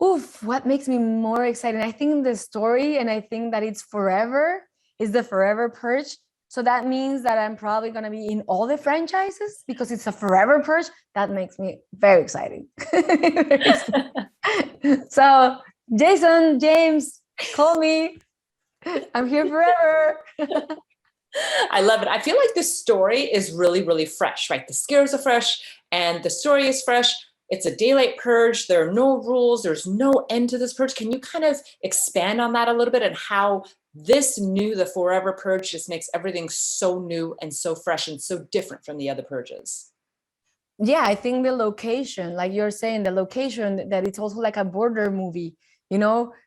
Oof, what makes me more excited? I think the story, and I think that it's forever, is the Forever Purge. So that means that I'm probably going to be in all the franchises because it's a Forever Purge. That makes me very exciting. Very exciting. So, Jason, James, call me. I'm here forever. I love it. I feel like the story is really, really fresh, right? The scares are fresh and the story is fresh. It's a daylight purge. There are no rules. There's no end to this purge. Can you kind of expand on that a little bit and how the Forever Purge just makes everything so new and so fresh and so different from the other purges? Yeah, I think the location, like you're saying, the location, that it's also like a border movie.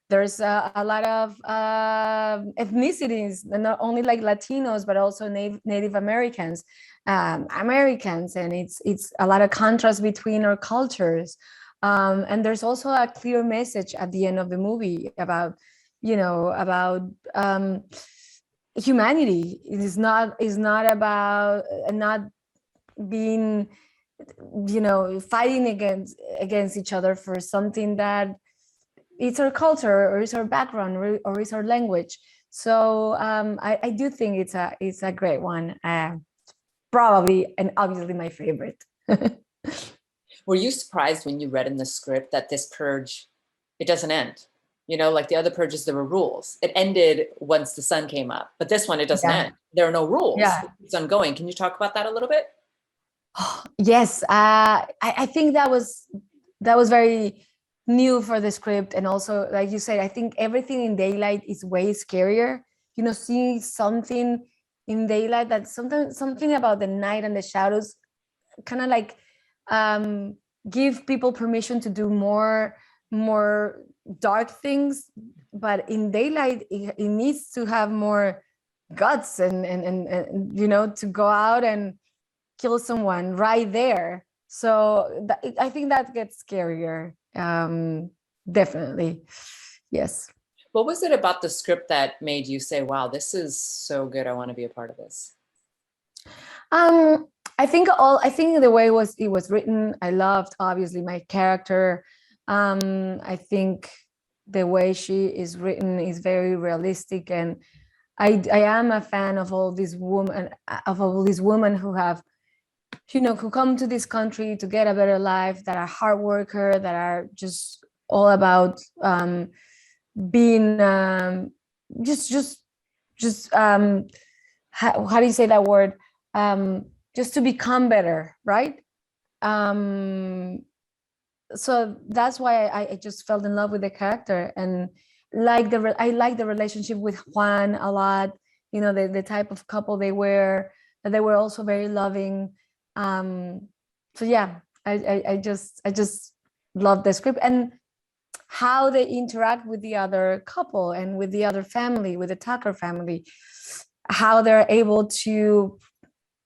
There's a lot of ethnicities, and not only like Latinos, but also Native Americans, Americans, and it's a lot of contrast between our cultures. And there's also a clear message at the end of the movie about humanity. It is not about not being fighting against each other for something that it's our culture or it's our background or it's our language. So I do think it's a great one, probably and obviously my favorite. Were you surprised when you read in the script that this purge, it doesn't end? Like the other purges, there were rules. It ended once the sun came up, but this one, it doesn't Yeah, end. There are no rules. yeah. It's ongoing. Can you talk about that a little bit? Yes, I think that was very new for the script, and also, like you said, I think everything in daylight is way scarier. Seeing something in daylight, that something about the night and the shadows kind of like um, give people permission to do more dark things, but in daylight it needs to have more guts and to go out and kill someone right there. So I think that gets scarier. Definitely. Yes. What was it about the script that made you say, wow, this is so good, I want to be a part of this? I think the way it was written, I loved obviously my character. I think the way she is written is very realistic, and I am a fan of all these women who have who come to this country to get a better life, that are hard worker, that are just all about being just how do you say that word, just to become better, right? um so that's why I just fell in love with the character, and I like the relationship with Juan a lot. The type of couple they were, that they were also very loving. So yeah, I just love the script and how they interact with the other couple and with the other family, with the Tucker family, how they're able to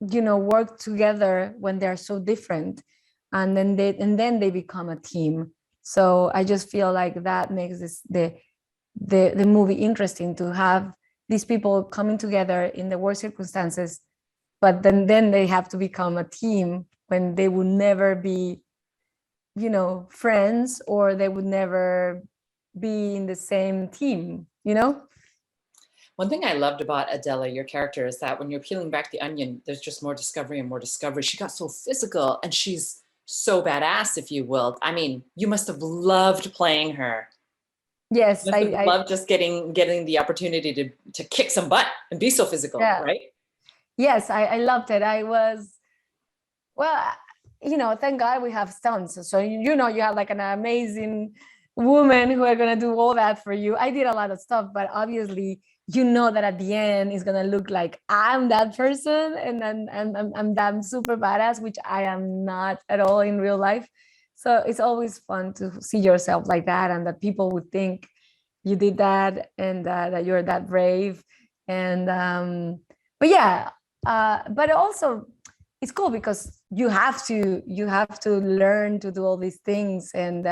work together when they're so different, and then they become a team. So I just feel like that makes the movie interesting, to have these people coming together in the worst circumstances, but then they have to become a team when they would never be friends, or they would never be in the same team. One thing I loved about Adela, your character, is that when you're peeling back the onion, there's just more discovery and more discovery. She got so physical and she's so badass, if you will. I mean, you must have loved playing her. Yes, You must have loved just getting the opportunity to kick some butt and be so physical, yeah. right? Yes, I loved it. Well, thank God we have stunts. So, you have like an amazing woman who are going to do all that for you. I did a lot of stuff, but obviously, that at the end is going to look like I'm that person, and then I'm that super badass, which I am not at all in real life. So it's always fun to see yourself like that, and that people would think you did that, and that you're that brave. And but yeah, but also it's cool because you have to learn to do all these things, and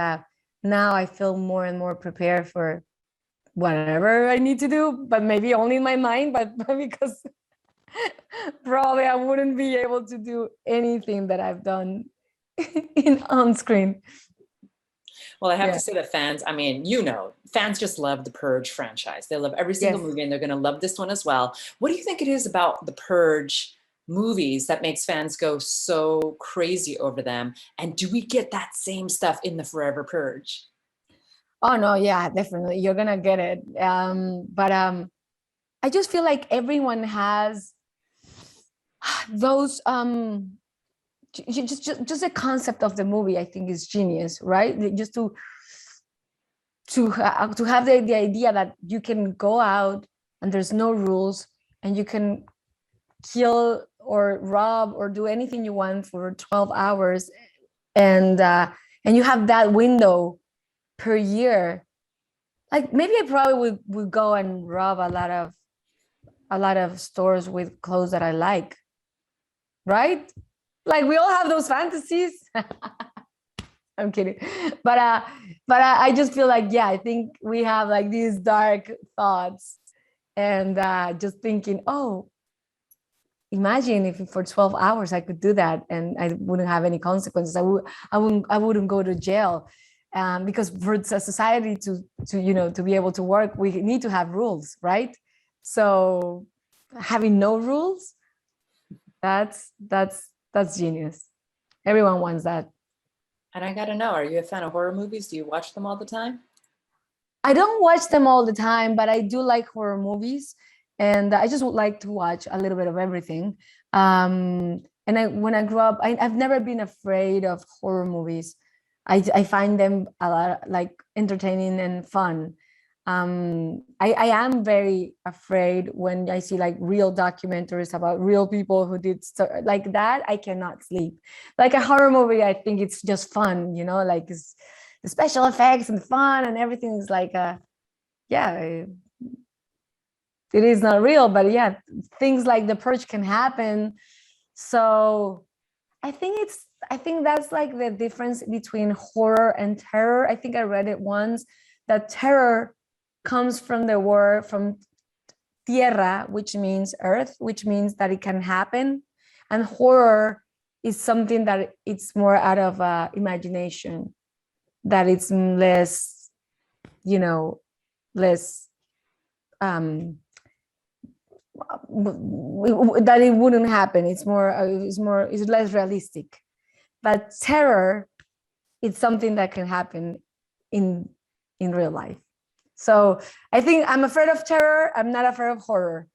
now I feel more and more prepared for whatever I need to do, but maybe only in my mind, but because probably I wouldn't be able to do anything that I've done in on screen. Well, I have Yeah. to say that fans, I mean, fans just love the Purge franchise. They love every single Yes. movie, and they're going to love this one as well. What do you think it is about the Purge movies that makes fans go so crazy over them? And do we get that same stuff in the Forever Purge? Oh no, yeah, definitely. You're gonna get it. But I just feel like everyone has those just the concept of the movie, I think, is genius, right? Just to have the idea that you can go out and there's no rules and you can kill or rob or do anything you want for 12 hours, and you have that window per year. Like maybe I probably would go and rob a lot of stores with clothes that I like, right? Like we all have those fantasies. I'm kidding, but I just feel like, yeah, I think we have like these dark thoughts, and just thinking, oh, imagine if for 12 hours I could do that and I wouldn't have any consequences. I wouldn't go to jail, because for society to be able to work, we need to have rules, right? So having no rules, that's genius. Everyone wants that. And I got to know, are you a fan of horror movies? Do you watch them all the time? I don't watch them all the time, but I do like horror movies, and I just would like to watch a little bit of everything. And when I grew up, I've never been afraid of horror movies. I find them a lot like entertaining and fun. I am very afraid when I see like real documentaries about real people who did like that. I cannot sleep. Like a horror movie, I think it's just fun, like it's the special effects and fun and everything is like yeah, it is not real, but yeah, things like the Purge can happen. So I think that's like the difference between horror and terror. I think I read it once that terror comes from the word from tierra, which means earth, which means that it can happen, and horror is something that it's more out of imagination, that it's less, less that it wouldn't happen. It's less realistic. But terror, it's something that can happen in real life. So I think I'm afraid of terror. I'm not afraid of horror.